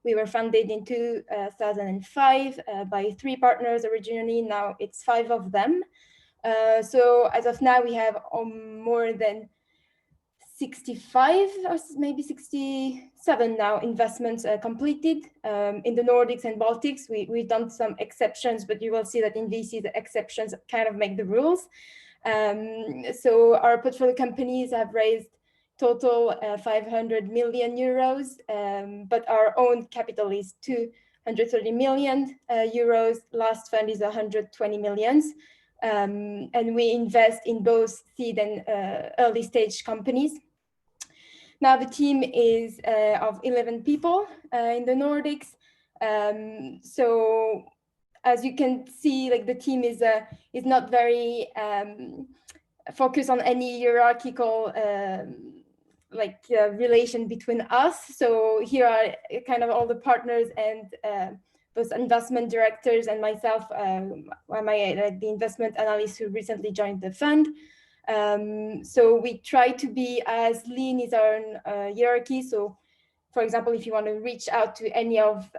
We were funded in 2005 by 3 partners originally. Now it's 5 of them. So as of now, we have more than 65 or maybe 67 now investments completed in the Nordics and Baltics. We've done some exceptions, but you will see that in VC, the exceptions kind of make the rules. So our portfolio companies have raised total 500 million euros, but our own capital is 230 million euros. Last fund is 120 millions. And we invest in both seed and early stage companies. Now the team is of 11 people in the Nordics. So as you can see, like the team is not very focused on any hierarchical relation between us. So here are kind of all the partners and those investment directors and myself, the investment analyst who recently joined the fund. So we try to be as lean as our hierarchy. So for example, if you want to reach out to any of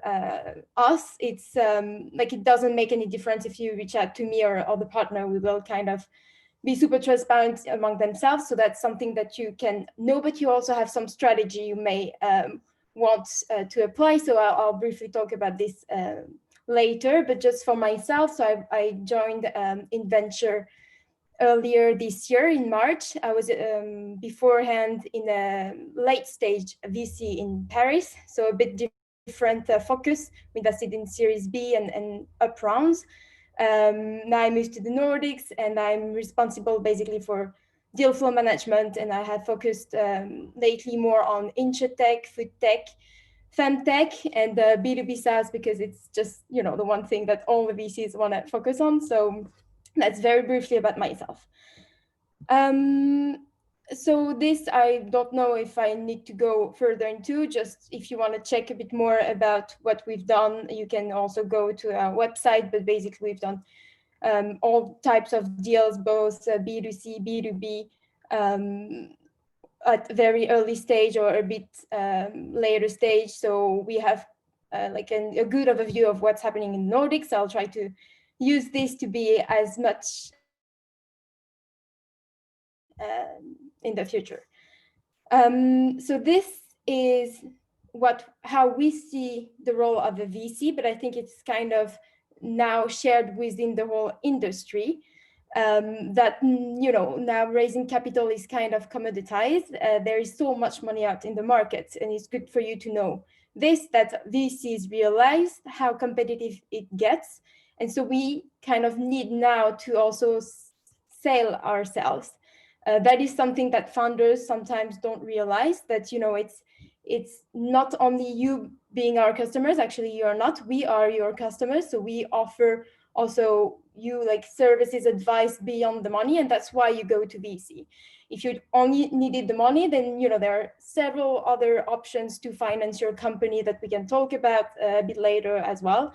us, it's it doesn't make any difference if you reach out to me or the partner. We will kind of be super transparent among themselves. So that's something that you can know, but you also have some strategy you may want to apply. So I'll briefly talk about this later, but just for myself. So I joined InVenture earlier this year in March. I was beforehand in a late stage VC in Paris, so a bit different focus. We invested in Series B and up rounds. Now I moved to the Nordics and I'm responsible basically for deal flow management, and I have focused lately more on insurtech, food tech, femtech, and B2B SaaS, because it's just, the one thing that all the VCs want to focus on. So that's very briefly about myself. So this, I don't know if I need to go further into. Just if you want to check a bit more about what we've done, you can also go to our website. But basically, we've done all types of deals, both B2C, B2B, at very early stage or a bit later stage. So we have a good overview of what's happening in the Nordics. I'll try to use this to be as much in the future. So this is how we see the role of a VC, but I think it's kind of now shared within the whole industry. That now raising capital is kind of commoditized. There is so much money out in the market, and it's good for you to know this, that VCs realize how competitive it gets. And so we kind of need now to also sell ourselves. That is something that founders sometimes don't realize, that it's not only you being our customers. Actually, you are not. We are your customers. So we offer also you services, advice beyond the money, and that's why you go to VC. If you only needed the money, then there are several other options to finance your company that we can talk about a bit later as well.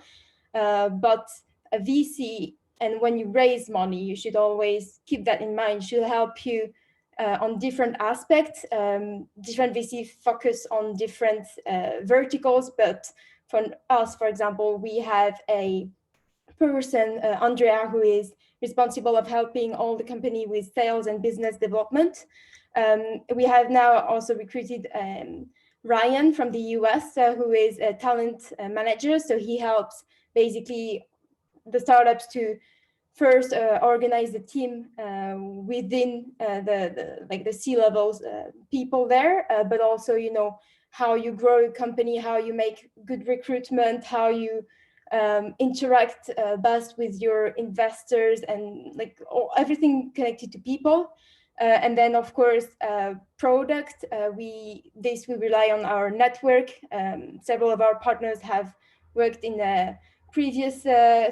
But a VC, and when you raise money, you should always keep that in mind. It should help you on different aspects. Different VC focus on different verticals, but for us, for example, we have a person, Andrea, who is responsible of helping all the company with sales and business development. We have now also recruited Ryan from the US, who is a talent manager. So he helps basically the startups to first organize the team within the C-levels people there, but also how you grow a company, how you make good recruitment, how you interact best with your investors, and everything connected to people. And then of course product, we rely on our network. Several of our partners have worked in previous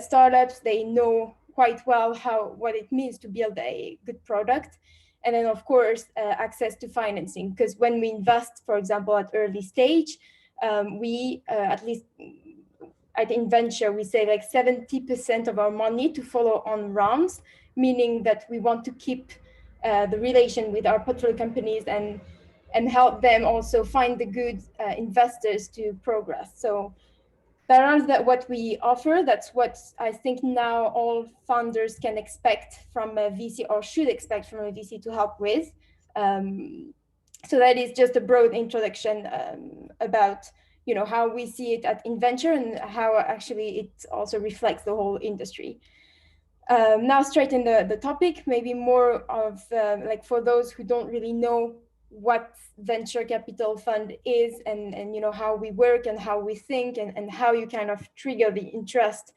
startups. They know quite well what it means to build a good product. And then of course access to financing, because when we invest, for example, at early stage, we at least at InVenture, we say 70% of our money to follow on rounds, meaning that we want to keep the relation with our portfolio companies and and help them also find the good investors to progress. So that is what we offer. That's what I think now all founders can expect from a VC, or should expect from a VC to help with. So that is just a broad introduction about how we see it at InVenture and how actually it also reflects the whole industry. Now straight in the topic, maybe more of like for those who don't really know what venture capital fund is, and how we work and how we think, and how you kind of trigger the interest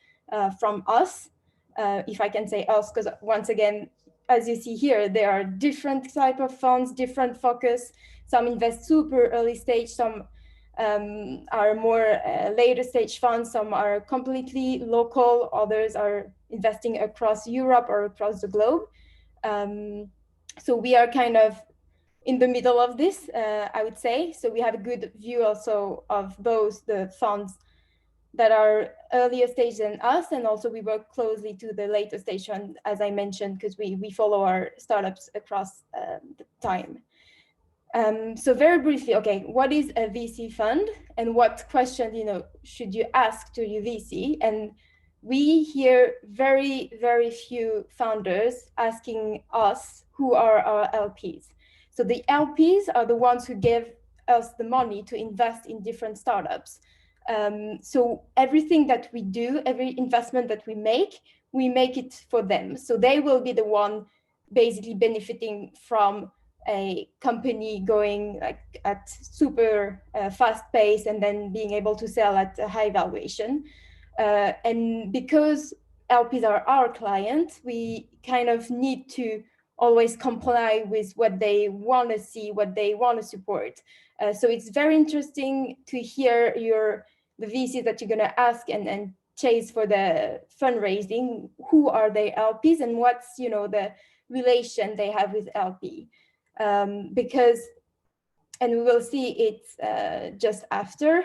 from us, if I can say us, because once again, as you see here, there are different type of funds, different focus. Some invest super early stage, some are more later stage funds, some are completely local, others are investing across Europe or across the globe. So we are kind of in the middle of this, I would say. So we have a good view also of both the funds that are earlier stage than us, and also we work closely to the later stage fund, as I mentioned, because we follow our startups across the time. So very briefly, okay, what is a VC fund, and what question should you ask to your VC? And we hear very, very few founders asking us who are our LPs. So the LPs are the ones who give us the money to invest in different startups. So everything that we do, every investment that we make it for them. So they will be the one basically benefiting from a company going like at super fast pace and then being able to sell at a high valuation. And because LPs are our clients, we kind of need to always comply with what they want to see, what they want to support. So it's very interesting to hear the VCs that you're going to ask and chase for the fundraising. Who are they LPs, and what's the relation they have with LP? Because, and we will see it just after,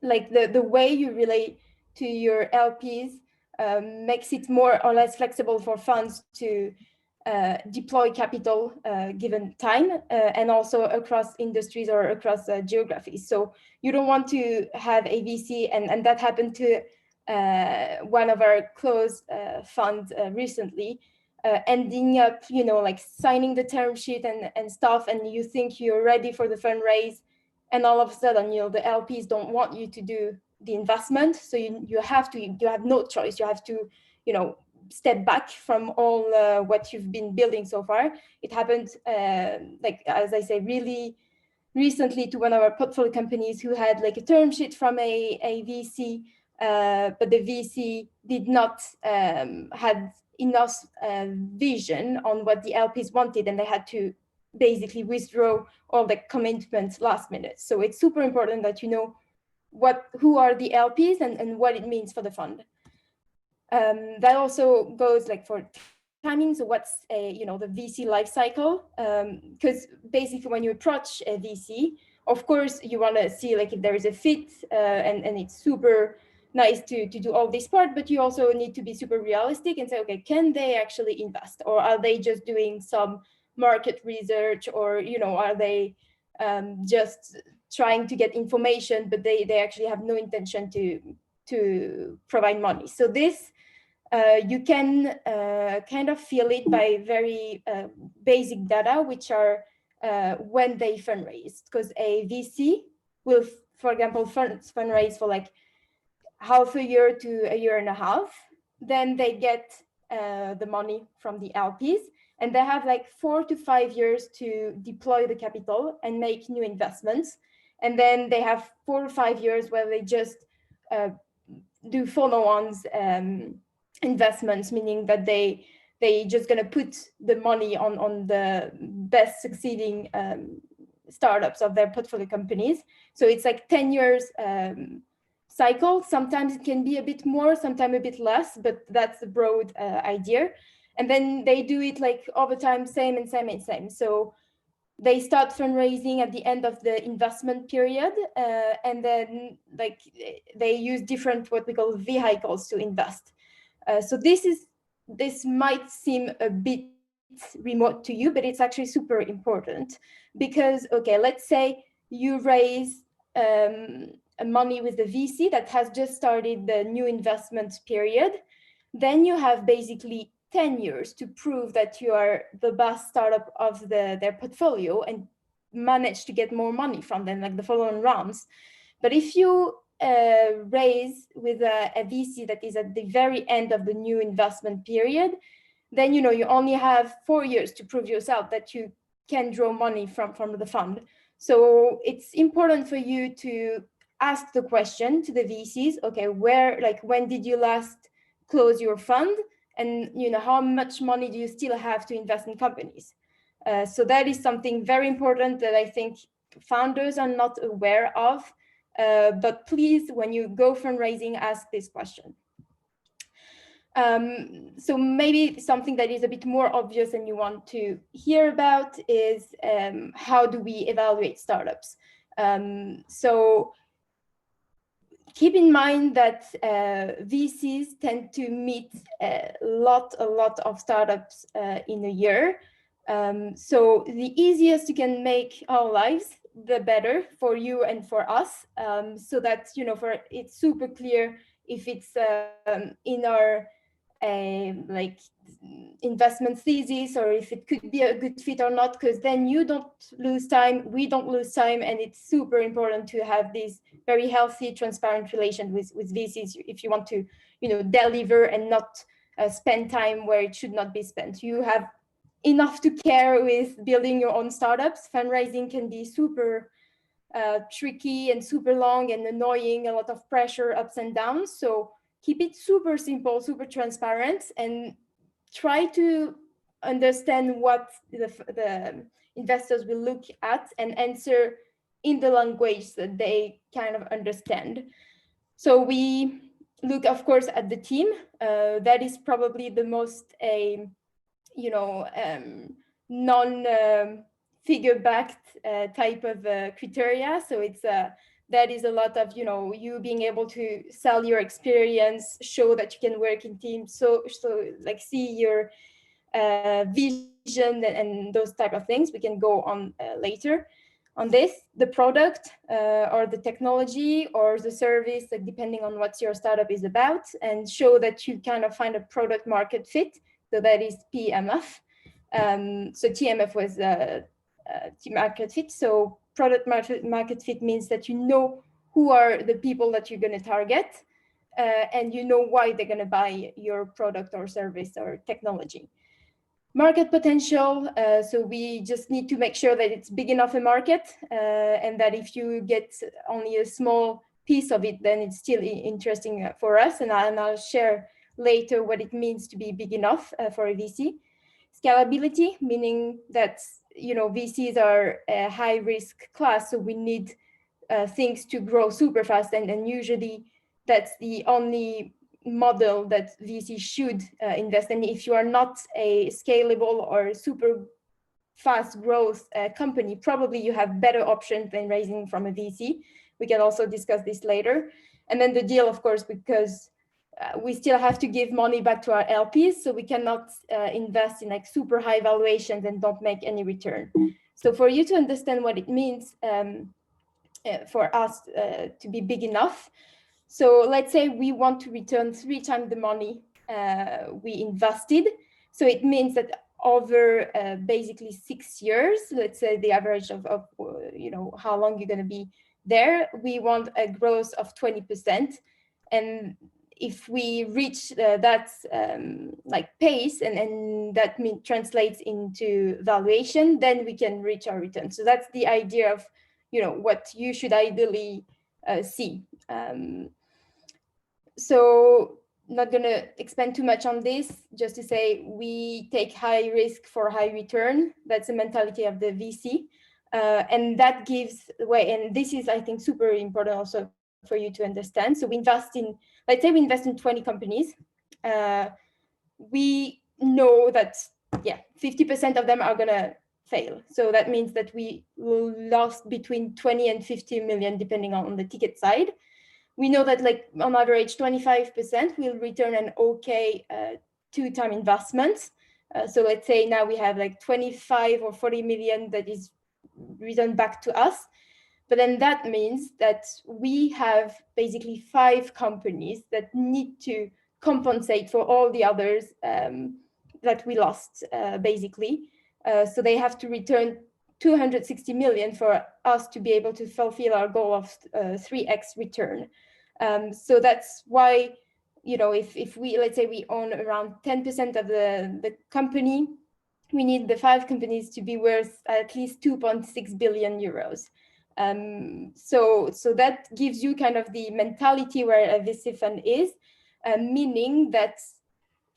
like the way you relate to your LPs makes it more or less flexible for funds to deploy capital given time, and also across industries or across geographies. So you don't want to have a VC, and that happened to one of our close funds recently, ending up, like signing the term sheet and stuff, and you think you're ready for the fundraise, and all of a sudden, the LPs don't want you to do the investment. So you have no choice. You have to, step back from all what you've been building so far. It happened, like, as I say, really recently to one of our portfolio companies who had like a term sheet from a VC, but the VC did not had enough vision on what the LPs wanted, and they had to basically withdraw all the commitments last minute. So it's super important that you know who are the LPs and what it means for the fund. That also goes like for timing. So what's the VC life cycle? Because basically when you approach a VC, of course you want to see like if there is a fit, and it's super nice to do all this part, but you also need to be super realistic and say, okay, can they actually invest, or are they just doing some market research, or are they just trying to get information, but they actually have no intention to provide money. So this you can kind of feel it by very basic data, which are when they fundraise, because a VC will, for example, fundraise for like half a year to a year and a half. Then they get the money from the LPs, and they have like 4 to 5 years to deploy the capital and make new investments. And then they have 4 or 5 years where they just do follow-ons investments, meaning that they just going to put the money on the best succeeding startups of their portfolio companies. So it's like 10 years cycle. Sometimes it can be a bit more, sometimes a bit less, but that's the broad idea. And then they do it like over time, same and same and same. So they start fundraising at the end of the investment period, and then like they use different what we call vehicles to invest. So this might seem a bit remote to you, but it's actually super important because, okay, let's say you raise money with the VC that has just started the new investment period. Then you have basically 10 years to prove that you are the best startup of their portfolio and manage to get more money from them, like the following rounds. But if you raise with a VC that is at the very end of the new investment period, then you only have 4 years to prove yourself that you can draw money from the fund. So it's important for you to ask the question to the VCs, okay, when did you last close your fund, and how much money do you still have to invest in companies? So that is something very important that I think founders are not aware of. But please, when you go fundraising, ask this question. So maybe something that is a bit more obvious and you want to hear about is how do we evaluate startups? So keep in mind that VCs tend to meet a lot of startups in a year. So the easiest you can make our lives, the better for you and for us. So that it's super clear if it's in our like investment thesis, or if it could be a good fit or not, because then you don't lose time, we don't lose time, and it's super important to have this very healthy, transparent relation with VCs if you want to deliver and not spend time where it should not be spent. You have enough to care with building your own startups. Fundraising can be super tricky and super long and annoying, a lot of pressure, ups and downs. So keep it super simple, super transparent, and try to understand what the investors will look at and answer in the language that they kind of understand. So we look, of course, at the team. That is probably the most non-figure-backed type of criteria. So it's that is a lot of you being able to sell your experience, show that you can work in teams, so like see your vision and those type of things. We can go on later on this. The product or the technology or the service, like depending on what your startup is about, and show that you kind of find a product market fit. So that is PMF. So TMF was market fit. So product market fit means that you know who are the people that you're going to target, and you know why they're going to buy your product or service or technology. Market potential. So we just need to make sure that it's big enough a market, and that if you get only a small piece of it, then it's still interesting for us. And I'll share later what it means to be big enough for a VC. Scalability, meaning that VCs are a high risk class, so we need things to grow super fast, and usually that's the only model that VC should invest in. If you are not a scalable or super fast growth company, probably you have better options than raising from a VC. We can also discuss this later. And then the deal, of course, because we still have to give money back to our LPs, so we cannot invest in like super high valuations and don't make any return. So for you to understand what it means for us to be big enough, so let's say we want to return 3 times the money we invested. So it means that over basically 6 years, let's say the average of how long you're going to be there, we want a growth of 20%. And if we reach that like pace, and that translates into valuation, then we can reach our return. So that's the idea of what you should ideally see. So not going to expand too much on this, just to say we take high risk for high return. That's the mentality of the VC. And that gives way, and this is, I think, super important also for you to understand. So we invest in, let's say we invest in 20 companies. We know that, 50% of them are going to fail. So that means that we will lost between 20 and 50 million, depending on the ticket side. We know that like on average, 25% will return an okay 2-time investment. So let's say now we have like 25 or 40 million that is returned back to us. But then that means that we have basically 5 companies that need to compensate for all the others that we lost, basically. So they have to return 260 million for us to be able to fulfill our goal of 3x return. So that's why, you know, if we, let's say we own around 10% of the company, we need the 5 companies to be worth at least 2.6 billion euros. So that gives you kind of the mentality where a VC fund is, meaning that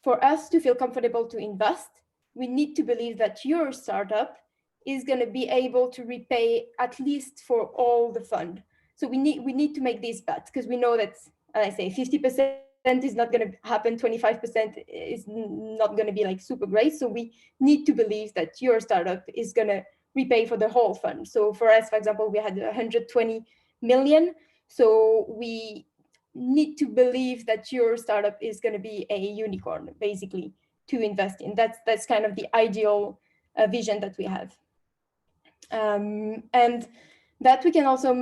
for us to feel comfortable to invest, we need to believe that your startup is going to be able to repay at least for all the fund. So we need to make this bet, because we know that, as I say, 50% is not going to happen, 25% is not going to be like super great. So we need to believe that your startup is going to repay for the whole fund. So for us, for example, we had 120 million. So we need to believe that your startup is going to be a unicorn, basically, to invest in. That's kind of the ideal vision that we have. And that we can also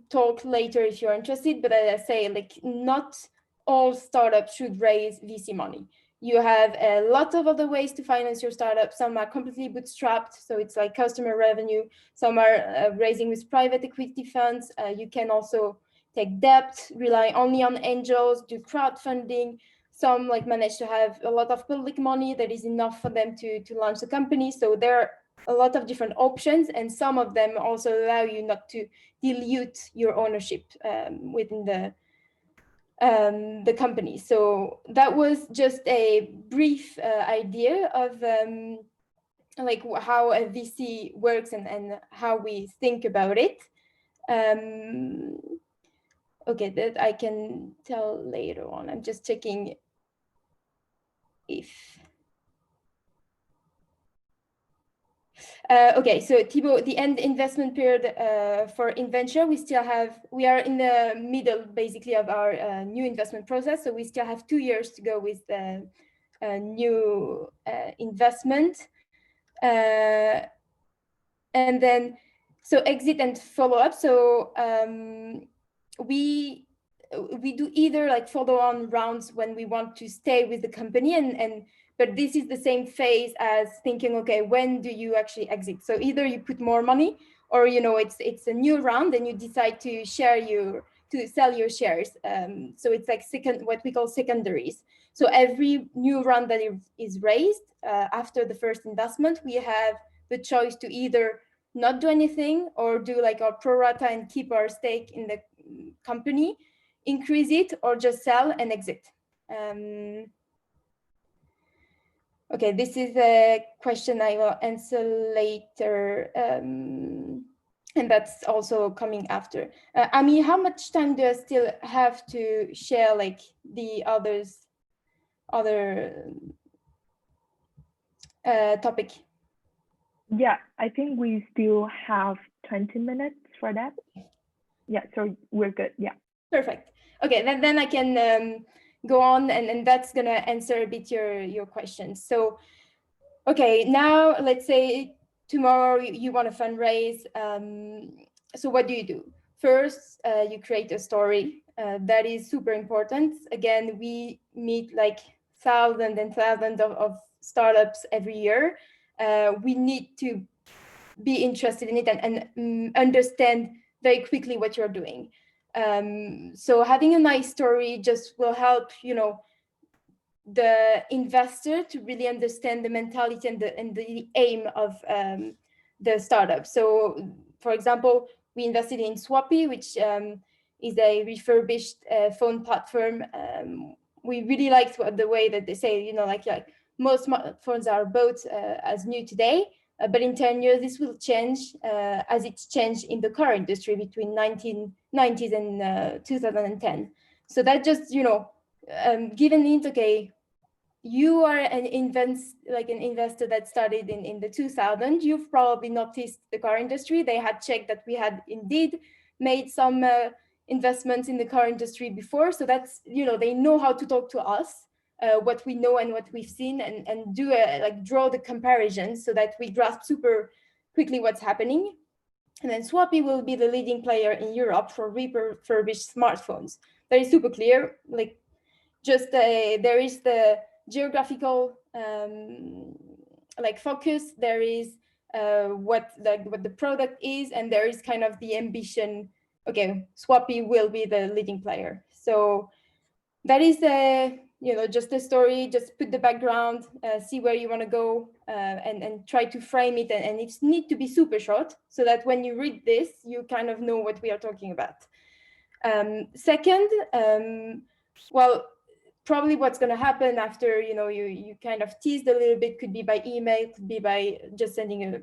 talk later if you're interested, but as I say, like, not all startups should raise VC money. You have a lot of other ways to finance your startup. Some are completely bootstrapped, so it's like customer revenue. Some are raising with private equity funds. You can also take debt, rely only on angels, do crowdfunding. Some like manage to have a lot of public money that is enough for them to launch the company. So there are a lot of different options, and some of them also allow you not to dilute your ownership within the company. So that was just a brief idea of like how a VC works and how we think about it. Okay, that I can tell later on. I'm just checking if... okay, so Thibaut, the end investment period for InVenture, we are in the middle basically of our new investment process. So we still have 2 years to go with the new investment. And then, so exit and follow up. So we do either like follow on rounds when we want to stay with the company, but this is the same phase as thinking, okay, when do you actually exit? So either you put more money, or, you know, it's a new round and you decide to sell your shares. So it's like what we call secondaries. So every new round that is raised after the first investment, we have the choice to either not do anything or do like our pro rata and keep our stake in the company, increase it, or just sell and exit. Okay, this is a question I will answer later, and that's also coming after. Ami, how much time do I still have to share like the other topic? Yeah, I think we still have 20 minutes for that. Yeah, so we're good. Yeah. Perfect. Okay, then I can go on, and that's gonna answer a bit your questions. So, okay, now let's say tomorrow you want to fundraise. So what do? First, you create a story. That is super important. Again, we meet like thousands and thousands of startups every year. We need to be interested in it and understand very quickly what you're doing. So having a nice story just will help, you know, the investor to really understand the mentality and the aim of the startup. So, for example, we invested in Swappy, which is a refurbished phone platform. We really liked the way that they say, you know, like most smartphones are bought as new today, but in 10 years, this will change as it's changed in the car industry between 1990s and 2010. So that just, you know, given it, okay, you are an investor that started in the 2000s, you've probably noticed the car industry. They had checked that we had indeed made some investments in the car industry before. So that's, you know, they know how to talk to us. what we know and what we've seen, and do draw the comparison so that we grasp super quickly what's happening. And then Swappy will be the leading player in Europe for refurbished smartphones. That is super clear. Like, just there is the geographical focus. There is what the product is, and there is kind of the ambition. Okay, Swappy will be the leading player. So that is just the story. Just put the background, see where you want to go, and try to frame it, and it needs to be super short so that when you read this, you kind of know what we are talking about. Second, well, probably what's going to happen after you kind of teased a little bit, could be by email, could be by just sending a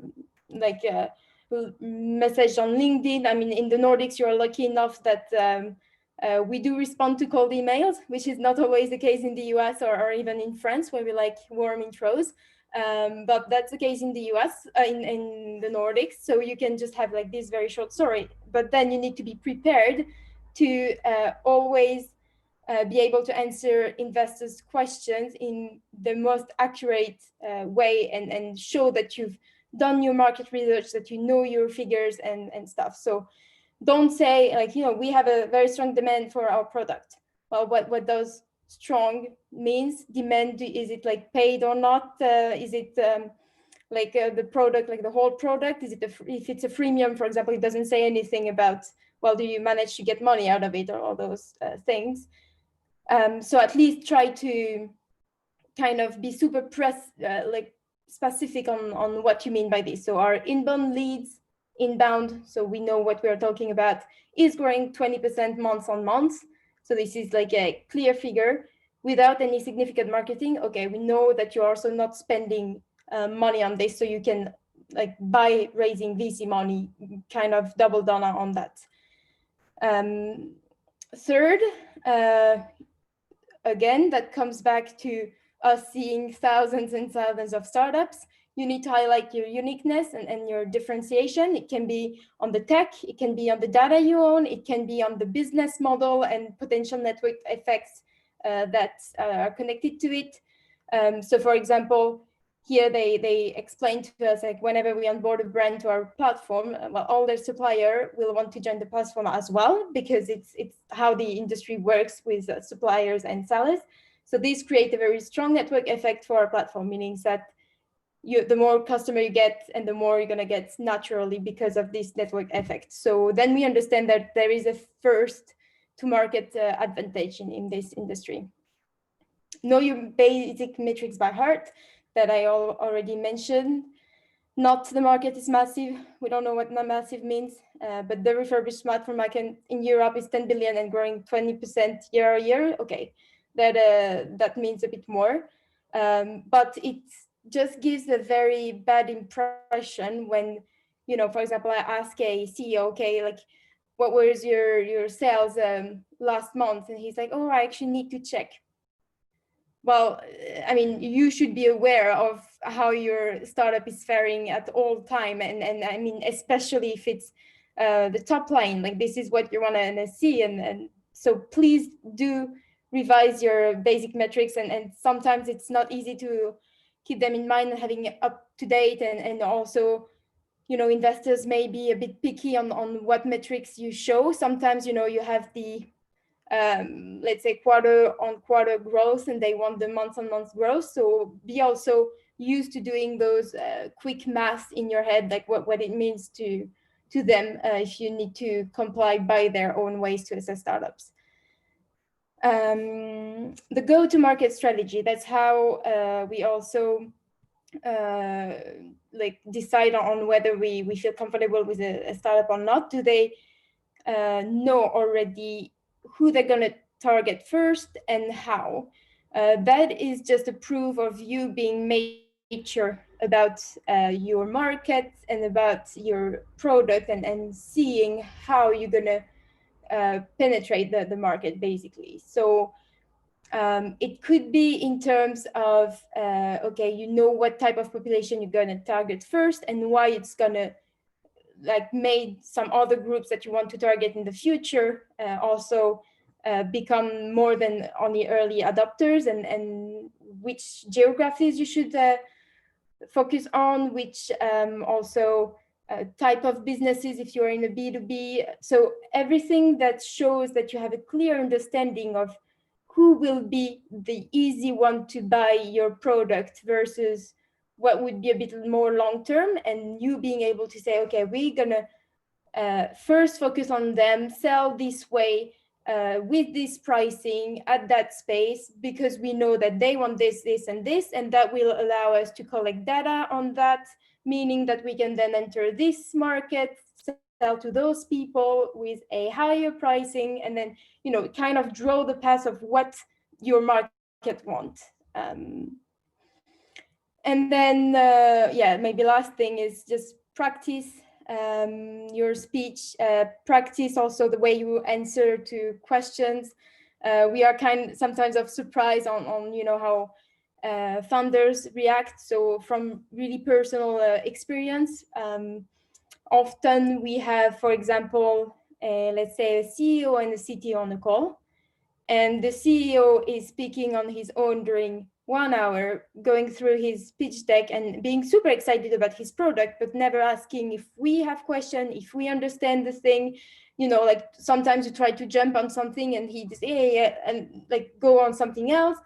message on LinkedIn. I mean, in the Nordics, you're lucky enough that we do respond to cold emails, which is not always the case in the US or even in France, where we like warm intros. But that's the case in the US, in the Nordics. So you can just have like this very short story, but then you need to be prepared to always be able to answer investors' questions in the most accurate way, and show that you've done your market research, that you know your figures and stuff. So don't say we have a very strong demand for our product. Well, what does strong means? Demand, is it like paid or not? Is it the product, like the whole product? Is it if it's a freemium, for example, it doesn't say anything about, well, do you manage to get money out of it, or all those things. So at least try to kind of be super specific on what you mean by this. So our inbound leads, inbound, so we know what we are talking about, is growing 20% month on month. So this is like a clear figure without any significant marketing. Okay, we know that you're also not spending money on this, so you can, like, by raising VC money, kind of double down on that. Third, again, that comes back to us seeing thousands and thousands of startups. You need to highlight your uniqueness and your differentiation. It can be on the tech, it can be on the data you own, it can be on the business model and potential network effects that are connected to it. So for example, here they explain to us, like, whenever we onboard a brand to our platform, well, all their supplier will want to join the platform as well, because it's how the industry works with suppliers and sellers. So these create a very strong network effect for our platform, meaning that the more customer you get, and the more you're going to get naturally because of this network effect. So then we understand that there is a first to market advantage in this industry. Know your basic metrics by heart, that I already mentioned. Not the market is massive. We don't know what massive means, but the refurbished smartphone market in Europe is 10 billion and growing 20% year on year. Okay, that means a bit more, but it just gives a very bad impression when, for example, I ask a CEO, okay, like, what was your sales last month? And he's like, oh, I actually need to check. Well, I mean, you should be aware of how your startup is faring at all time. And I mean, especially if it's the top line, like, this is what you want to see. And so please do revise your basic metrics. And sometimes it's not easy to keep them in mind and having it up to date. And also, investors may be a bit picky on what metrics you show. Sometimes, you have the let's say quarter on quarter growth, and they want the month on month growth. So be also used to doing those quick math in your head, like what it means to them if you need to comply by their own ways to assess startups. The go-to-market strategy, that's how we also decide on whether we feel comfortable with a startup or not. Do they know already who they're going to target first and how? That is just a proof of you being mature about your market and about your product, and seeing how you're going to penetrate the market, basically. So it could be in terms of, okay, what type of population you're going to target first, and why it's going to made some other groups that you want to target in the future also become more than only early adopters, and which geographies you should focus on, which also type of businesses if you're in a B2B. So everything that shows that you have a clear understanding of who will be the easy one to buy your product versus what would be a bit more long term, and you being able to say, okay, we're gonna first focus on them, sell this way, with this pricing at that space, because we know that they want this, this, and this, and that will allow us to collect data on that, meaning that we can then enter this market, sell to those people with a higher pricing, and then, kind of draw the path of what your market want. And then, maybe last thing is just practice your speech, practice also the way you answer to questions. We are sometimes of surprise on how founders react. So from really personal experience, often we have, for example, let's say a CEO and a CTO on a call, and the CEO is speaking on his own during 1 hour, going through his pitch deck and being super excited about his product, but never asking if we have questions, if we understand the thing. Like sometimes you try to jump on something and he just, yeah, and like go on something else.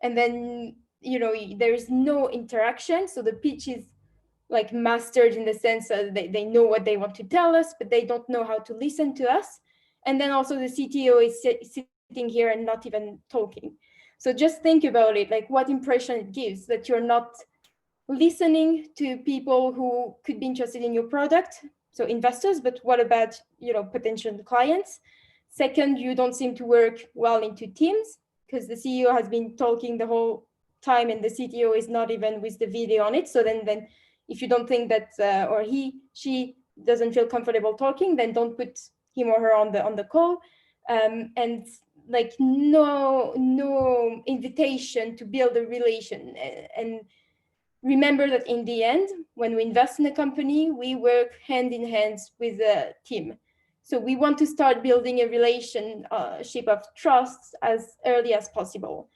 And then, there is no interaction. So the pitch is like mastered in the sense that they know what they want to tell us, but they don't know how to listen to us. And then also the CTO is sitting here and not even talking. So just think about it, like what impression it gives that you're not listening to people who could be interested in your product, so investors, but what about, potential clients? Second, you don't seem to work well into teams because the CEO has been talking the whole time and the CTO is not even with the video on it. So then if you don't think that or she doesn't feel comfortable talking, then don't put him or her on the call. And like no invitation to build a relation. And remember that in the end, when we invest in a company, we work hand in hand with the team. So we want to start building a relationship of trust as early as possible.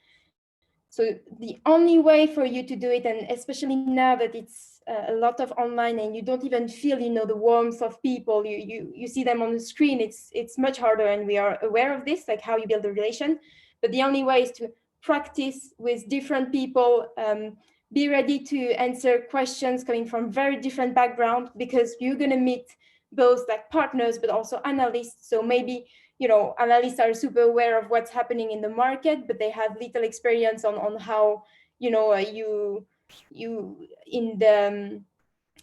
So the only way for you to do it, and especially now that it's a lot of online and you don't even feel, the warmth of people, you see them on the screen, it's much harder, and we are aware of this, like how you build a relation. But the only way is to practice with different people, be ready to answer questions coming from very different backgrounds, because you're going to meet both like partners, but also analysts. So maybe analysts are super aware of what's happening in the market, but they have little experience on how, you in the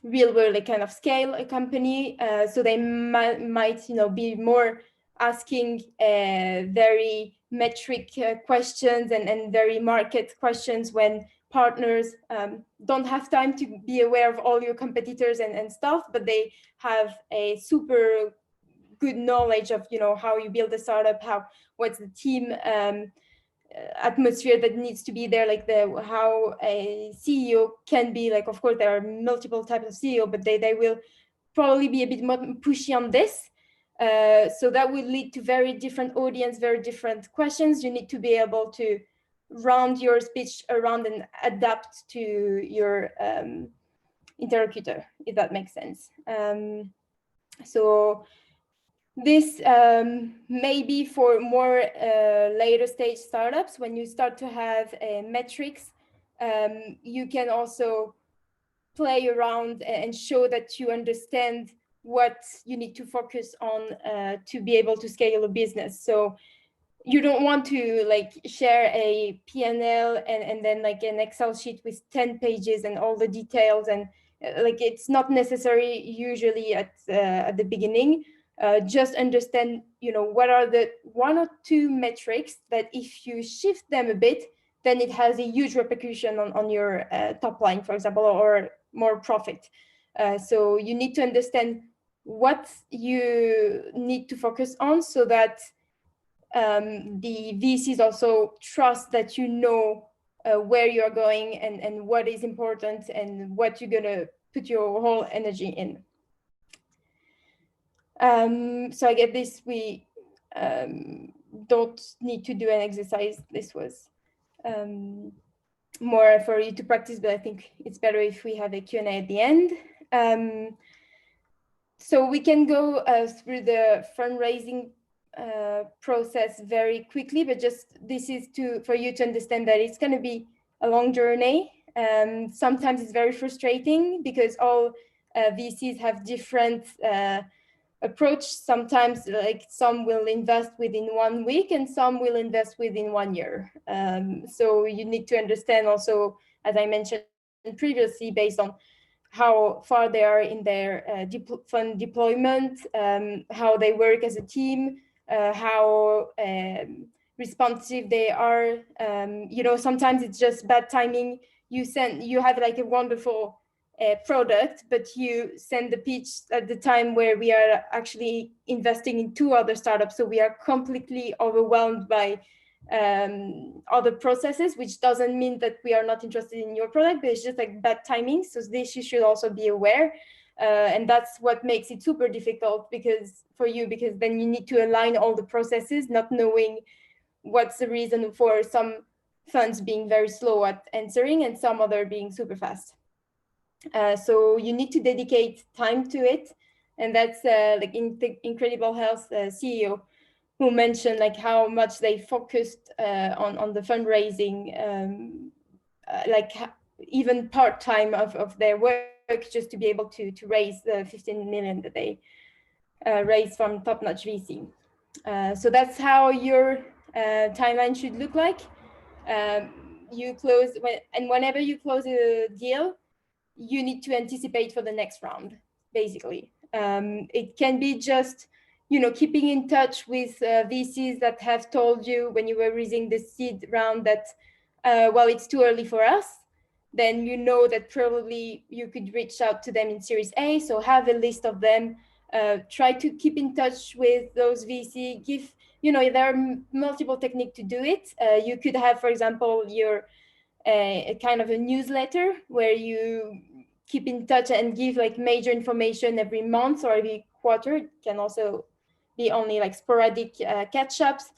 real world, like kind of scale a company. So they might be more asking very metric questions and very market questions, when partners don't have time to be aware of all your competitors and stuff, but they have a super good knowledge of how you build a startup, what's the team atmosphere that needs to be there, like how a CEO can be. Like, of course there are multiple types of CEO, but they will probably be a bit more pushy on this. So that will lead to very different audience, very different questions. You need to be able to round your speech around and adapt to your interlocutor, if that makes sense. So this maybe for more later stage startups, when you start to have metrics, you can also play around and show that you understand what you need to focus on to be able to scale a business. So you don't want to like share a P&L and then like an Excel sheet with 10 pages and all the details, and like it's not necessary usually at the beginning. Just understand, what are the 1 or 2 metrics that if you shift them a bit, then it has a huge repercussion on your top line, for example, or more profit. So you need to understand what you need to focus on, so that the VCs also trust that where you're going and what is important and what you're going to put your whole energy in. So I get this, we don't need to do an exercise. This was more for you to practice, but I think it's better if we have a Q&A at the end. So we can go through the fundraising process very quickly, but just this is for you to understand that it's going to be a long journey. Sometimes it's very frustrating because all VCs have different approach. Sometimes like some will invest within 1 week and some will invest within 1 year. So you need to understand also, as I mentioned previously, based on how far they are in their fund deployment, how they work as a team, how responsive they are. Sometimes it's just bad timing. You have like a wonderful product, but you send the pitch at the time where we are actually investing in 2 other startups. So we are completely overwhelmed by other processes, which doesn't mean that we are not interested in your product, but it's just like bad timing. So this you should also be aware. And that's what makes it super difficult because then you need to align all the processes, not knowing what's the reason for some funds being very slow at answering and some other being super fast. So you need to dedicate time to it. And that's like in the Incredible Health CEO who mentioned like how much they focused on the fundraising, even part-time of their work just to be able to raise the 15 million that they raised from top-notch VC. So that's how your timeline should look like. You close, and whenever you close a deal, you need to anticipate for the next round, basically. It can be just, keeping in touch with VCs that have told you when you were raising the seed round that, well, it's too early for us. Then you know that probably you could reach out to them in Series A. So have a list of them. Try to keep in touch with those VC. There are multiple techniques to do it. You could have, for example, a kind of a newsletter where you keep in touch and give like major information every month or every quarter. It can also be only like sporadic catch-ups.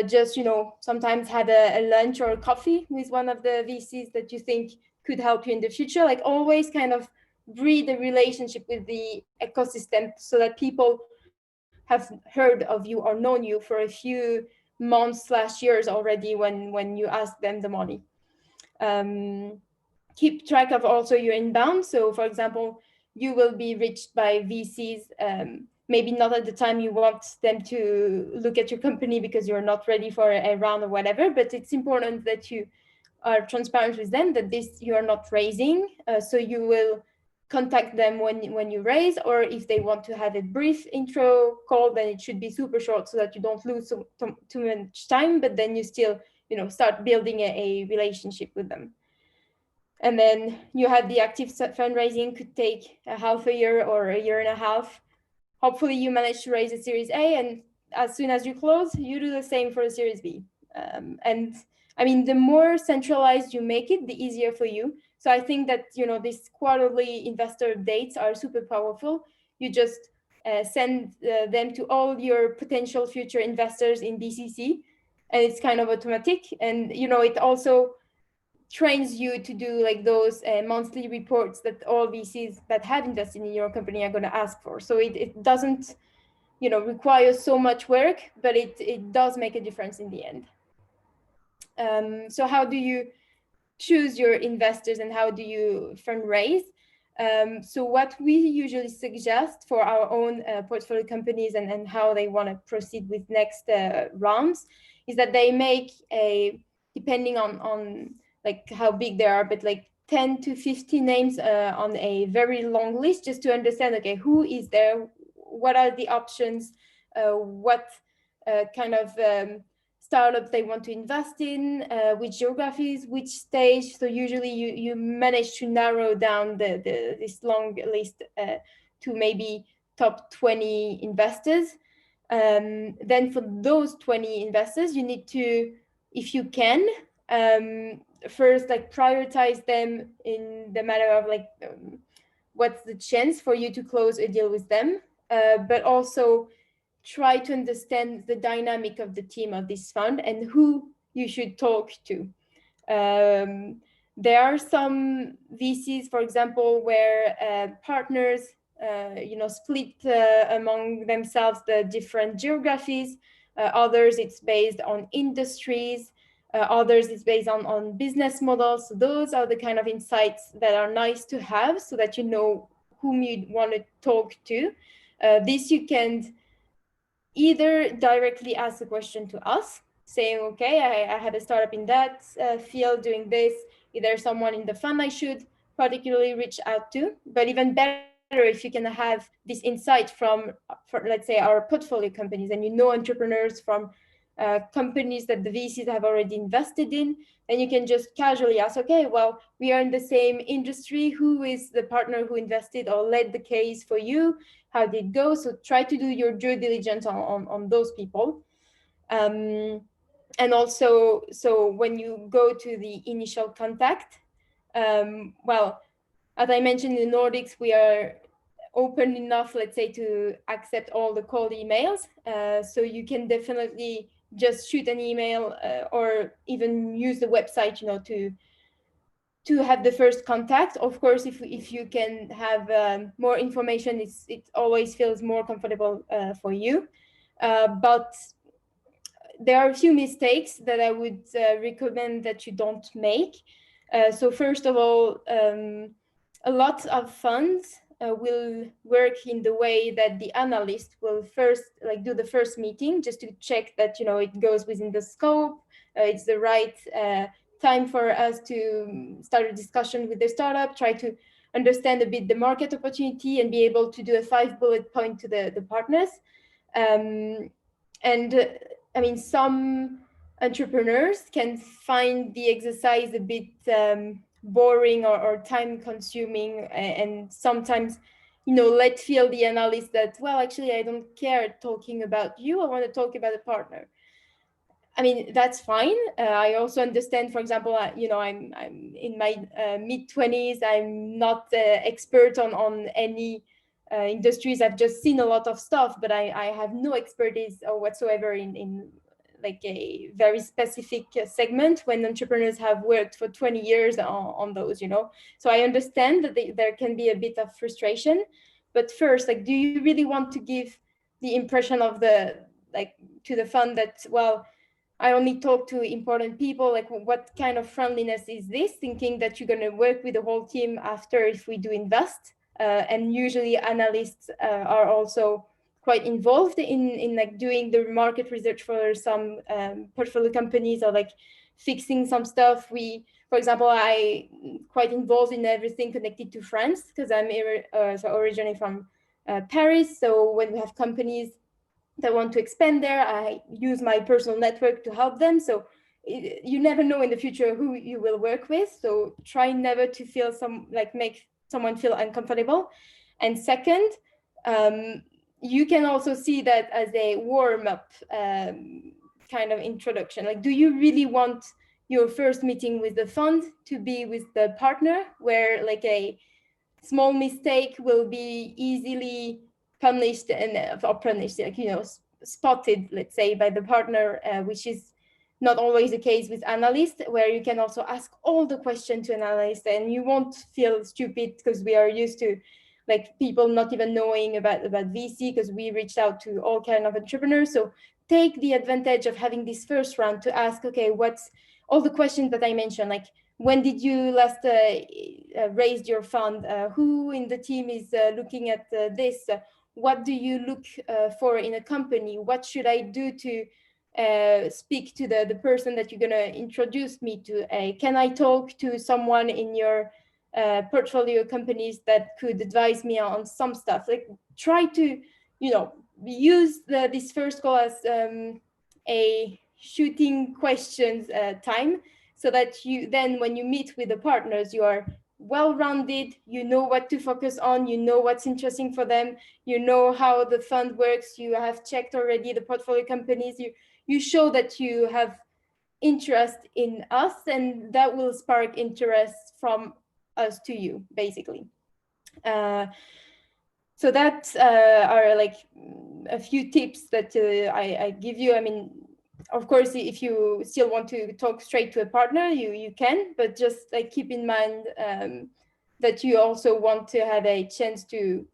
Just, sometimes have a lunch or a coffee with one of the VCs that you think could help you in the future. Like always kind of breed a relationship with the ecosystem so that people have heard of you or known you for a few months/years already when you ask them the money. Keep track of also your inbound. So for example, you will be reached by VCs, maybe not at the time you want them to look at your company because you're not ready for a round or whatever, but it's important that you are transparent with them that you are not raising. So you will contact them when you raise, or if they want to have a brief intro call, then it should be super short so that you don't lose too much time, but then you still, start building a relationship with them. And then you have the active fundraising, could take a half a year or a year and a half. Hopefully you manage to raise a Series A, and as soon as you close, you do the same for a Series B. And I mean, the more centralized you make it, the easier for you. So I think that, these quarterly investor dates are super powerful. You just send them to all your potential future investors in BCC, and it's kind of automatic. And, it also trains you to do like those monthly reports that all VCs that have invested in your company are going to ask for. So it doesn't, require so much work, but it does make a difference in the end. So how do you choose your investors and how do you fundraise? So what we usually suggest for our own portfolio companies and how they want to proceed with next rounds is that they make depending on like how big they are, but like 10 to 50 names on a very long list, just to understand, okay, who is there, what are the options, what kind of startups they want to invest in, which geographies, which stage. So usually you manage to narrow down this long list to maybe top 20 investors. Then for those 20 investors, you need to, if you can, first like prioritize them in the matter of like what's the chance for you to close a deal with them, but also try to understand the dynamic of the team of this fund and who you should talk to. There are some VCs, for example, where partners, split among themselves the different geographies. Others, it's based on industries. Others, it's based on business models. So those are the kind of insights that are nice to have, so that you know whom you want to talk to. This you can either directly ask a question to us, saying, okay, I had a startup in that field doing this. Is there someone in the fund I should particularly reach out to? But even better, if you can have this insight from, let's say, our portfolio companies, and you know entrepreneurs from companies that the VCs have already invested in, then you can just casually ask, okay, well, we are in the same industry. Who is the partner who invested or led the case for you? How did it go? So try to do your due diligence on those people. And also, so when you go to the initial contact, well, as I mentioned, in the Nordics, we are open enough, let's say, to accept all the cold emails. So you can definitely just shoot an email or even use the website, to have the first contact. Of course, if you can have more information, it always feels more comfortable for you. But there are a few mistakes that I would recommend that you don't make. So first of all, a lot of funds will work in the way that the analyst will first do the first meeting, just to check that it goes within the scope. It's the right time for us to start a discussion with the startup, try to understand a bit the market opportunity, and be able to do a 5-bullet point to the partners. And I mean, some entrepreneurs can find the exercise a bit boring or time consuming, and sometimes let feel the analyst that, well, actually, I don't care talking about you, I want to talk about a partner. I mean, that's fine. I also understand, for example, I'm in my mid-20s. I'm not expert on any industries. I've just seen a lot of stuff, but I have no expertise or whatsoever in like a very specific segment, when entrepreneurs have worked for 20 years on those, So I understand that there can be a bit of frustration. But first, do you really want to give the impression of to the fund that, well, I only talk to important people? What kind of friendliness is this? Thinking that you're going to work with the whole team after, if we do invest. And usually analysts are also quite involved in doing the market research for some portfolio companies, or fixing some stuff. For example, I quite involved in everything connected to France, because I'm originally from Paris. So when we have companies that want to expand there, I use my personal network to help them. So you never know in the future who you will work with. So try never to feel make someone feel uncomfortable. And second, you can also see that as a warm-up kind of introduction. Do you really want your first meeting with the fund to be with the partner, where a small mistake will be easily punished spotted, let's say, by the partner, which is not always the case with analysts, where you can also ask all the questions to an analyst, and you won't feel stupid, because we are used to people not even knowing about VC, because we reached out to all kind of entrepreneurs. So take the advantage of having this first round to ask, okay, what's all the questions that I mentioned, when did you last raise your fund? Who in the team is looking at this? What do you look for in a company? What should I do to speak to the person that you're going to introduce me to? Can I talk to someone in your portfolio companies that could advise me on some stuff? Try to, use this first call as a shooting questions time, so that you then, when you meet with the partners, you are well-rounded, you know what to focus on, you know what's interesting for them, you know how the fund works, you have checked already the portfolio companies, you show that you have interest in us, and that will spark interest from us to you, basically. So that are like a few tips that I give you. I mean, of course, if you still want to talk straight to a partner, you can, but just like keep in mind that you also want to have a chance to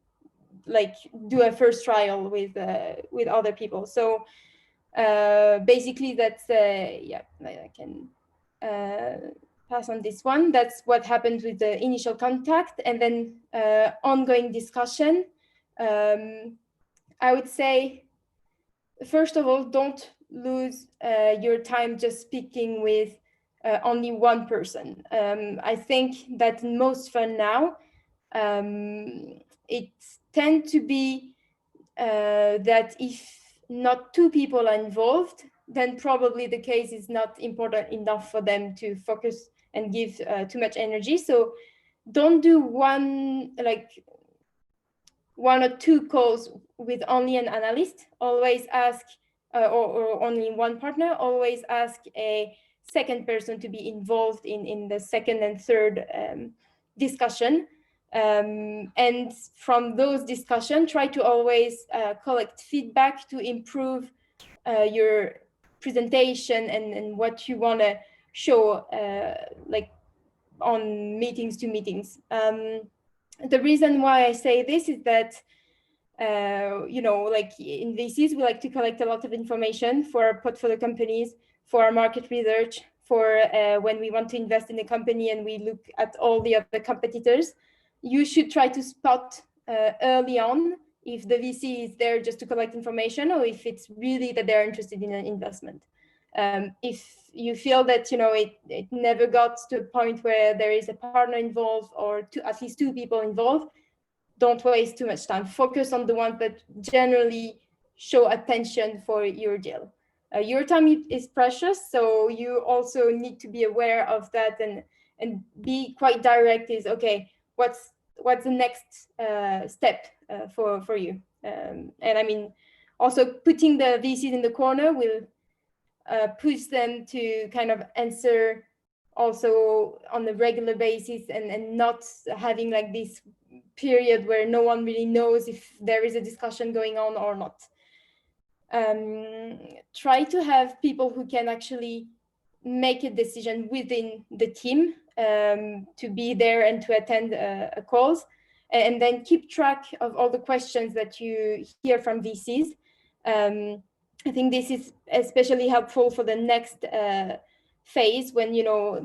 like do a first trial with other people. So basically, that's yeah, I can pass on this one. That's what happens with the initial contact, and then ongoing discussion. I would say, first of all, don't lose your time just speaking with only one person. I think that in most fun now, it tend to be that if not two people are involved, then probably the case is not important enough for them to focus and give too much energy. So don't do one or two calls with only an analyst. Always ask, or only one partner, always ask a second person to be involved in the second and third discussion. And from those discussions, try to always collect feedback to improve your presentation and what you want to show like on meetings to meetings. The reason why I say this is that like in VCs, we like to collect a lot of information for our portfolio companies, for our market research, for when we want to invest in a company and we look at all the other competitors. You should try to spot early on if the VC is there just to collect information or if it's really that they're interested in an investment. If you feel that it never got to a point where there is a partner involved or at least two people involved, don't waste too much time. Focus on the ones that generally show attention for your deal. Your time is precious, so you also need to be aware of that and be quite direct. Is okay. What's the next step for you? And I mean, also putting the VCs in the corner will push them to kind of answer also on a regular basis and not having like this period where no one really knows if there is a discussion going on or not. Try to have people who can actually make a decision within the team to be there and to attend calls, and then keep track of all the questions that you hear from VCs. I think this is especially helpful for the next phase when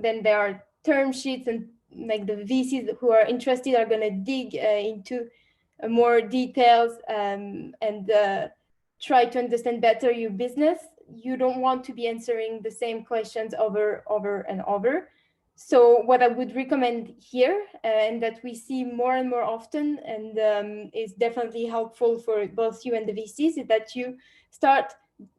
then there are term sheets and like the VCs who are interested are going to dig into more details and try to understand better your business. You don't want to be answering the same questions over and over. So what I would recommend here, and that we see more and more often, and is definitely helpful for both you and the VCs, is that you start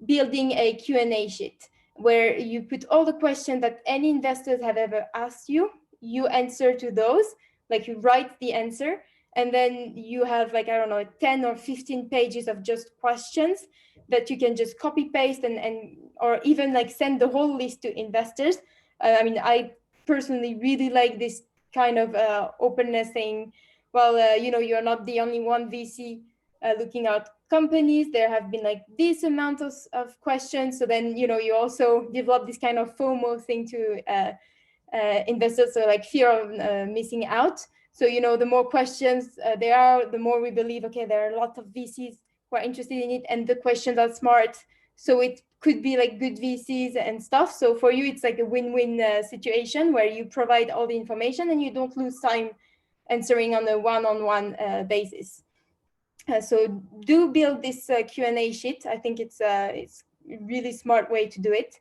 building a Q&A sheet where you put all the questions that any investors have ever asked you. You answer to those, like you write the answer, and then you have like, I don't know, 10 or 15 pages of just questions that you can just copy paste and or even like send the whole list to investors. I mean, I personally really like this kind of openness, saying, well, you're not the only one VC looking at companies. There have been like this amount of questions. So then, you also develop this kind of FOMO thing to investors, so like fear of missing out. So, the more questions there are, the more we believe, okay, there are a lot of VCs who are interested in it and the questions are smart. So it could be like good VCs and stuff. So for you, it's like a win-win situation where you provide all the information and you don't lose time answering on a one-on-one basis. So do build this Q&A sheet. I think it's a really smart way to do it.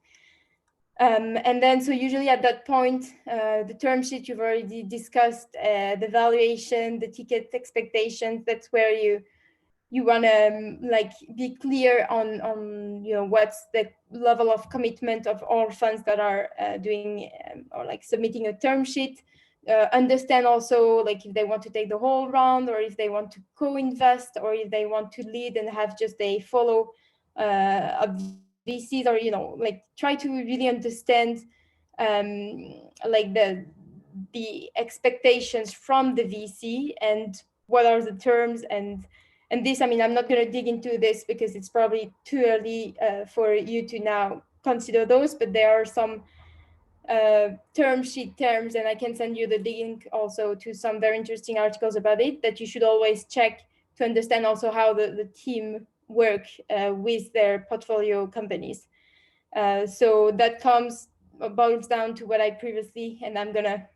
And then, so usually at that point, the term sheet you've already discussed, the valuation, the ticket expectations, that's where you want to like be clear on what's the level of commitment of all funds that are doing or like submitting a term sheet. Understand also like if they want to take the whole round or if they want to co-invest or if they want to lead and have just a follow of VCs, or like try to really understand like the expectations from the VC and what are the terms and this. I mean, I'm not going to dig into this because it's probably too early for you to now consider those, but there are some term sheet terms, and I can send you the link also to some very interesting articles about it that you should always check to understand also how the team work with their portfolio companies. So that boils down to what I previously, and I'm gonna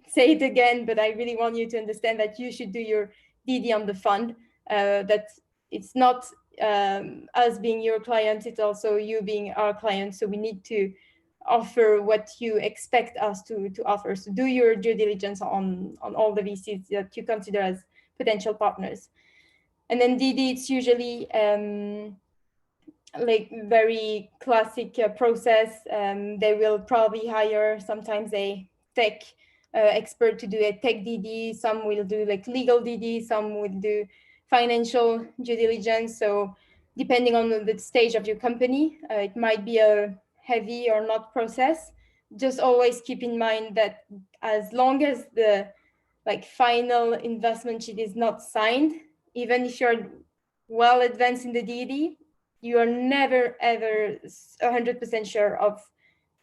say it again, but I really want you to understand that you should do your DD on the fund. That it's not us being your client, it's also you being our client. So we need to offer what you expect us to offer. So do your due diligence on all the VCs that you consider as potential partners. And then DD, it's usually like very classic process. They will probably hire sometimes a tech expert to do a tech DD. Some will do like legal DD. Some will do financial due diligence. So depending on the stage of your company, it might be a heavy or not process. Just always keep in mind that as long as the like final investment sheet is not signed, even if you're well advanced in the DD, you are never ever 100% sure of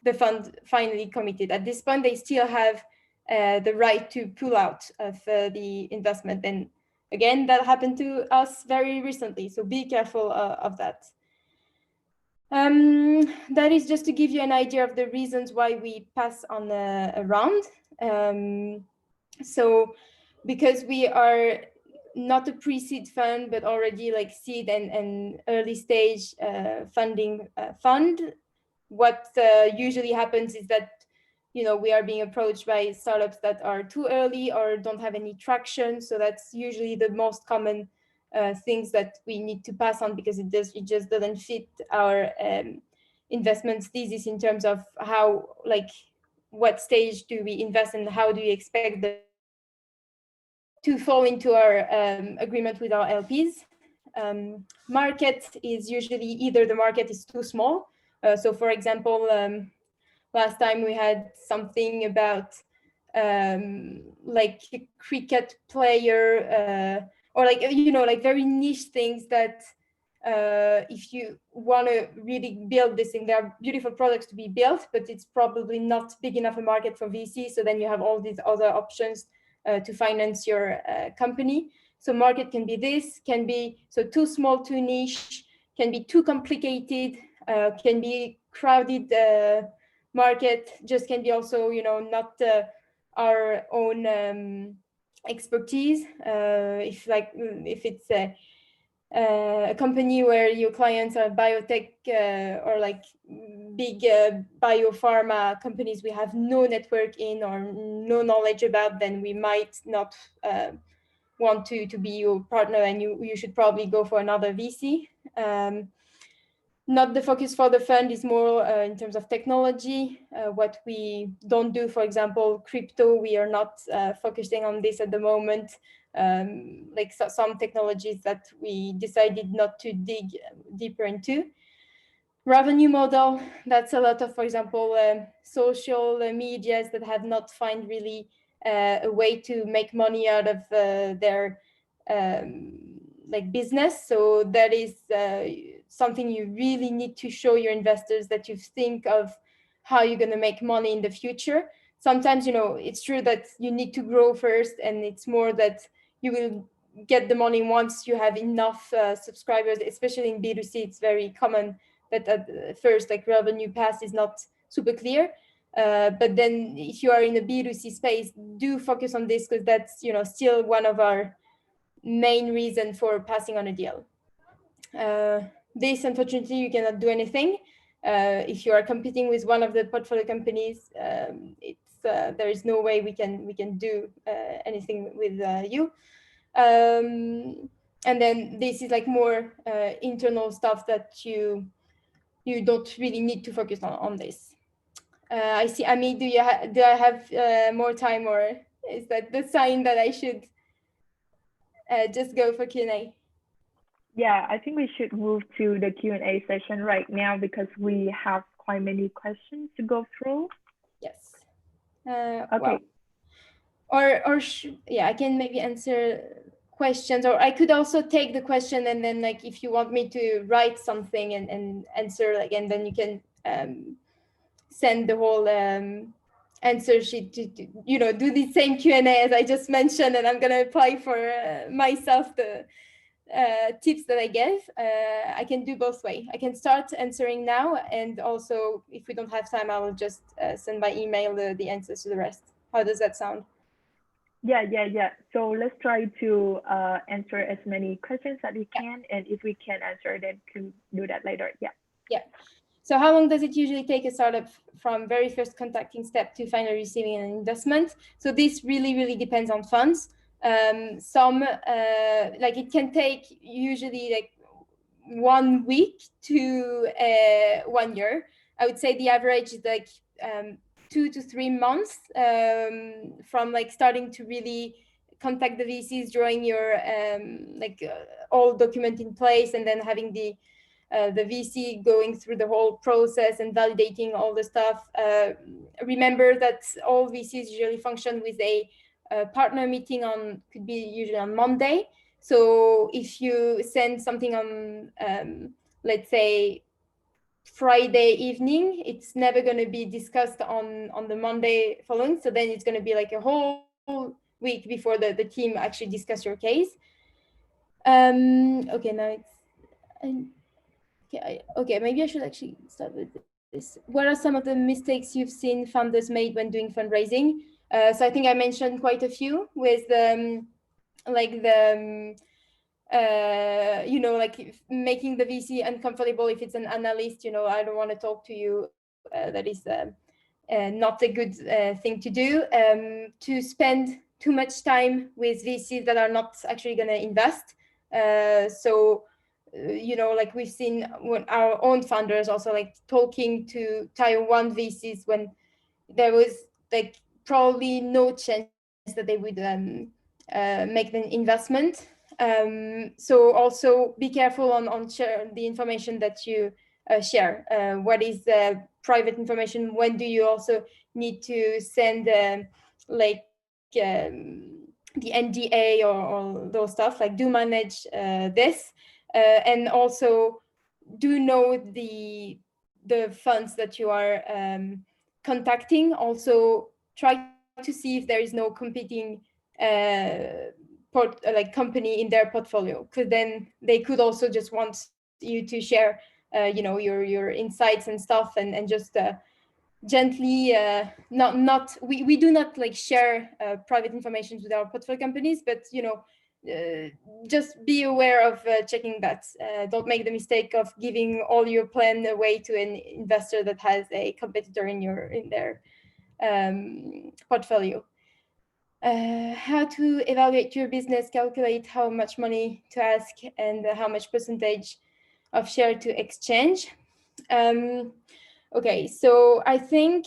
the fund finally committed. At this point, they still have the right to pull out of the investment. And again, that happened to us very recently. So be careful of that. That is just to give you an idea of the reasons why we pass on a round. So because we are not a pre-seed fund, but already like seed and early stage funding fund, what usually happens is that, you know, we are being approached by startups that are too early or don't have any traction. So that's usually the most common things that we need to pass on, because it just doesn't fit our investment thesis in terms of how, like, what stage do we invest and how do we expect the fund to fall into our agreement with our LPs. Market is usually either the market is too small. So for example, last time we had something about like a cricket player or like, you know, like very niche things that if you want to really build this thing, there are beautiful products to be built, but it's probably not big enough a market for VC. So then you have all these other options to finance your company. So market can be this, can be so too small, too niche, can be too complicated, can be crowded market, just can be also, you know, not our own expertise. If it's a company where your clients are biotech or like big biopharma companies we have no network in or no knowledge about, then we might not want to be your partner, and you should probably go for another VC. Not the focus for the fund is more in terms of technology. What we don't do, for example, crypto, we are not focusing on this at the moment. Some technologies that we decided not to dig deeper into. Revenue model, that's a lot of, for example, social medias that have not found really a way to make money out of their like business. So that is something you really need to show your investors, that you think of how you're going to make money in the future. Sometimes, you know, it's true that you need to grow first, and it's more that you will get the money once you have enough subscribers, especially in B2C. It's very common that at first, like, revenue path is not super clear. But then if you are in a B2C space, do focus on this, because that's, you know, still one of our main reason for passing on a deal. This, unfortunately, you cannot do anything. If you are competing with one of the portfolio companies, there is no way we can do anything with you. And then this is like more internal stuff that you don't really need to focus on this. I see, Ami, do I have more time, or is that the sign that I should just go for Q&A? Yeah, I think we should move to the Q&A session right now, because we have quite many questions to go through. Yes. Okay. Well, or yeah, I can maybe answer questions, or I could also take the question, and then like if you want me to write something and answer, like, and then you can send the whole answer sheet to do the same Q&A as I just mentioned, and I'm gonna apply for myself the tips that I gave. I can do both way. I can start answering now, and also if we don't have time, I will just send by email the answers to the rest. How does that sound? Yeah. So let's try to answer as many questions that we can, and if we can answer, then can do that later. Yeah. So how long does it usually take a startup from very first contacting step to finally receiving an investment? So this really depends on funds. Some like it can take usually like 1 week to 1 year. I would say the average is like 2 to 3 months from like starting to really contact the VCs, drawing your all document in place, and then having the VC going through the whole process and validating all the stuff. Remember that all VCs usually function with a partner meeting could be usually on Monday. So if you send something on, let's say, Friday evening, it's never going to be discussed on the Monday following. So then it's going to be like a whole week before the team actually discuss your case. Okay, now okay, maybe I should actually start with this. What are some of the mistakes you've seen founders made when doing fundraising? So I think I mentioned quite a few with like the like making the VC uncomfortable if it's an analyst. I don't want to talk to you. That is not a good thing to do. To spend too much time with VCs that are not actually going to invest. So like we've seen when our own founders also like talking to tier one VCs when there was like probably no chance that they would make the investment. So also be careful on share the information that you share. What is private information? When do you also need to send the NDA or those stuff? Like, do manage this, and also do know the funds that you are contacting. Also try to see if there is no competing company in their portfolio, because then they could also just want you to share your insights and stuff, and just gently not we do not like share private information with our portfolio companies, but just be aware of checking that. Don't make the mistake of giving all your plan away to an investor that has a competitor in their portfolio. How to evaluate your business, calculate how much money to ask, and how much percentage of share to exchange. Okay, so I think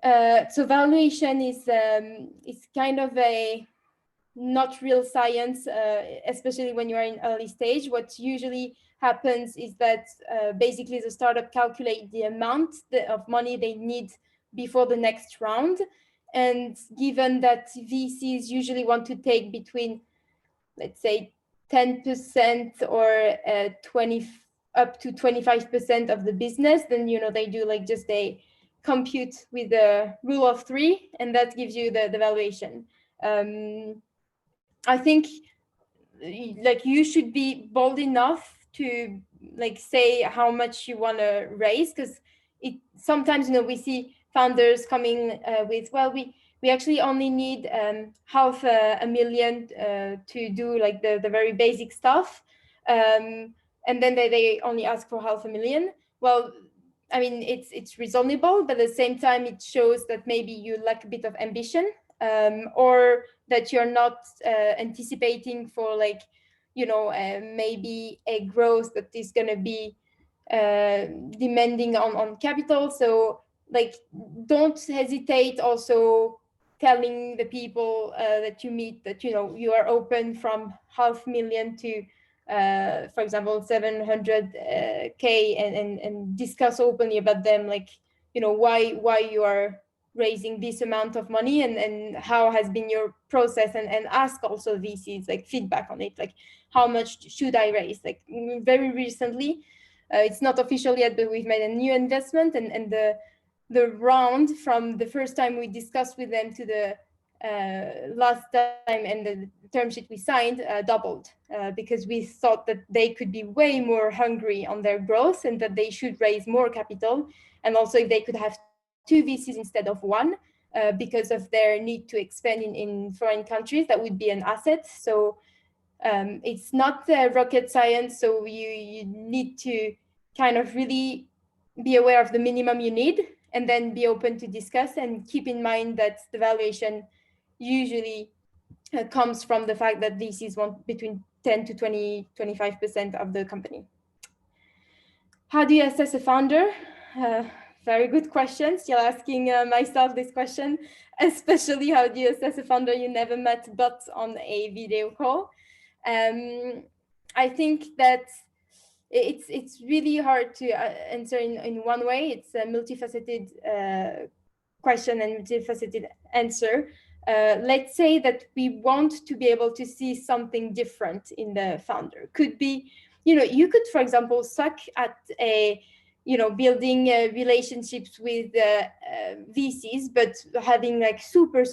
so valuation is kind of a not real science, especially when you are in early stage. What usually happens is that basically the startup calculate the amount of money they need before the next round. And given that VCs usually want to take between, let's say, 10% or 20 up to 25% of the business, then they do like just a compute with the rule of three, and that gives you the valuation. I think like you should be bold enough to like say how much you want to raise, because it sometimes we see founders coming with, well, we actually only need half a million to do like the very basic stuff, and then they only ask for half a million. Well, I mean, it's reasonable, but at the same time it shows that maybe you lack a bit of ambition, or that you're not anticipating for like maybe a growth that is going to be demanding on capital. So like don't hesitate also telling the people that you meet that you are open from 500,000 to for example 700K, and discuss openly about them, like why you are raising this amount of money, and how has been your process, and ask also VCs like feedback on it, like how much should I raise. Like very recently, it's not official yet, but we've made a new investment, and the round from the first time we discussed with them to the last time and the term sheet we signed doubled, because we thought that they could be way more hungry on their growth and that they should raise more capital. And also if they could have two VCs instead of one, because of their need to expand in foreign countries, that would be an asset. So it's not rocket science. So you need to kind of really be aware of the minimum you need, and then be open to discuss, and keep in mind that the valuation usually comes from the fact that VCs want between 10 to 25% of the company. How do you assess a founder? Very good question. Still asking myself this question, especially how do you assess a founder you never met but on a video call? I think that it's really hard to answer in one way. It's a multifaceted question and multifaceted answer. Let's say that we want to be able to see something different in the founder. Could be, you could, for example, suck at building relationships with VCs, but having like super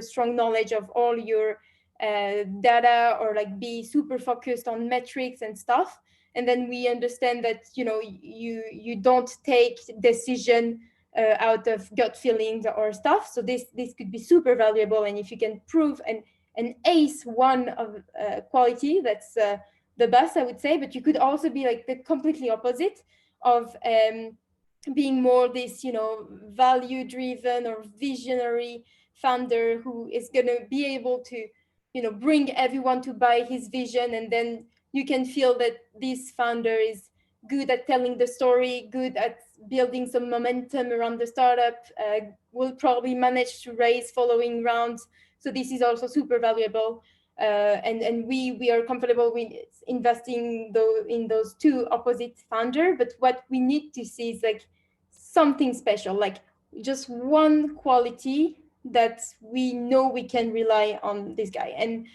strong knowledge of all your data, or like be super focused on metrics and stuff. And then we understand that you don't take decision out of gut feelings or stuff. So this could be super valuable, and if you can prove an ace one of quality, that's the best, I would say. But you could also be like the completely opposite of being more this value driven or visionary founder who is going to be able to bring everyone to buy his vision. And then you can feel that this founder is good at telling the story, good at building some momentum around the startup, will probably manage to raise following rounds. So this is also super valuable. And we are comfortable with investing in those two opposite founder. But what we need to see is like something special, like just one quality that we know we can rely on this guy. And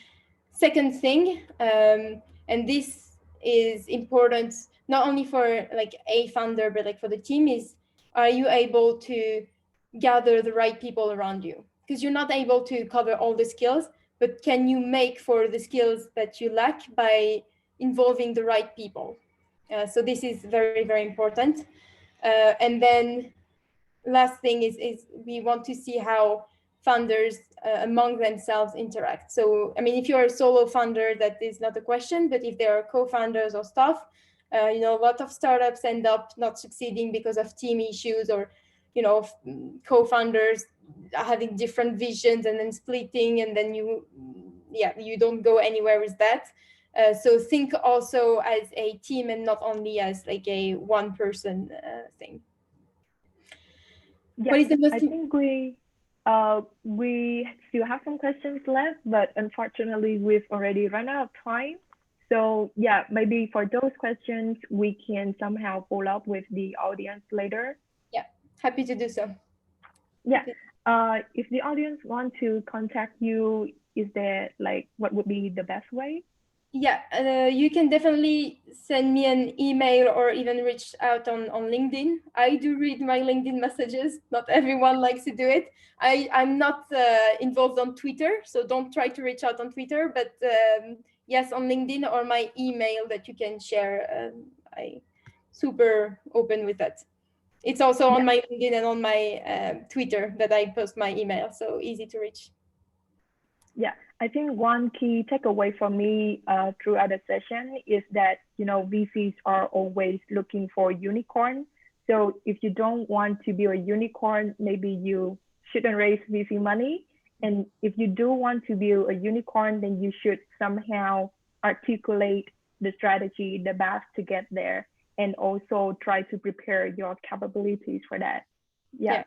second thing, and this is important not only for like a founder, but like for the team, is are you able to gather the right people around you? Because you're not able to cover all the skills, but can you make for the skills that you lack by involving the right people? So this is very important. And then last thing is we want to see how founders among themselves interact. So I mean, if you're a solo founder, that is not a question. But if there are co-founders or stuff, a lot of startups end up not succeeding because of team issues, or co-founders having different visions and then splitting, and then you don't go anywhere with that. So think also as a team and not only as like a one person thing. Yeah, what is the most I think we still have some questions left, but unfortunately we've already run out of time. So yeah, maybe for those questions we can somehow follow up with the audience later. Yeah, happy to do so. Yeah. If the audience want to contact you, is there like what would be the best way? Yeah, you can definitely send me an email or even reach out on LinkedIn. I do read my LinkedIn messages. Not everyone likes to do it. I'm not involved on Twitter, so don't try to reach out on Twitter. But yes, on LinkedIn or my email that you can share. I super open with that. It's also on my LinkedIn and on my Twitter that I post my email, so easy to reach. Yeah, I think one key takeaway for me throughout the session is that VCs are always looking for unicorn. So if you don't want to be a unicorn, maybe you shouldn't raise VC money. And if you do want to be a unicorn, then you should somehow articulate the strategy, the path to get there, and also try to prepare your capabilities for that. Yeah.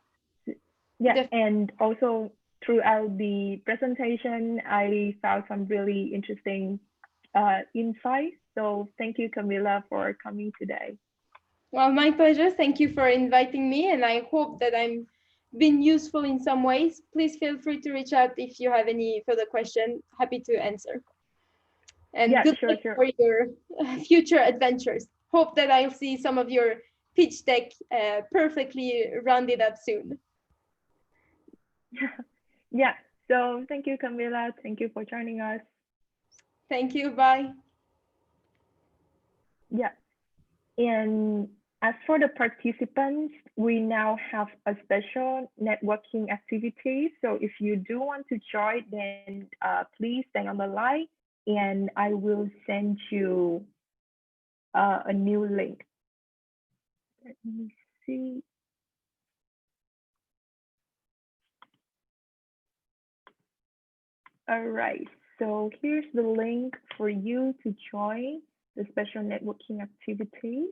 And also throughout the presentation, I found some really interesting insights. So thank you, Camila, for coming today. Well, my pleasure. Thank you for inviting me. And I hope that I'm been useful in some ways, please feel free to reach out if you have any further question. Happy to answer. And Yeah, good sure, luck sure. for your future adventures. Hope that I'll see some of your pitch deck perfectly rounded up soon. Yeah. So thank you, Camila. Thank you for joining us. Thank you. Bye. Yeah. And as for the participants, we now have a special networking activity. So if you do want to join, then please stay on the line and I will send you a new link. Let me see. All right. So here's the link for you to join the special networking activity.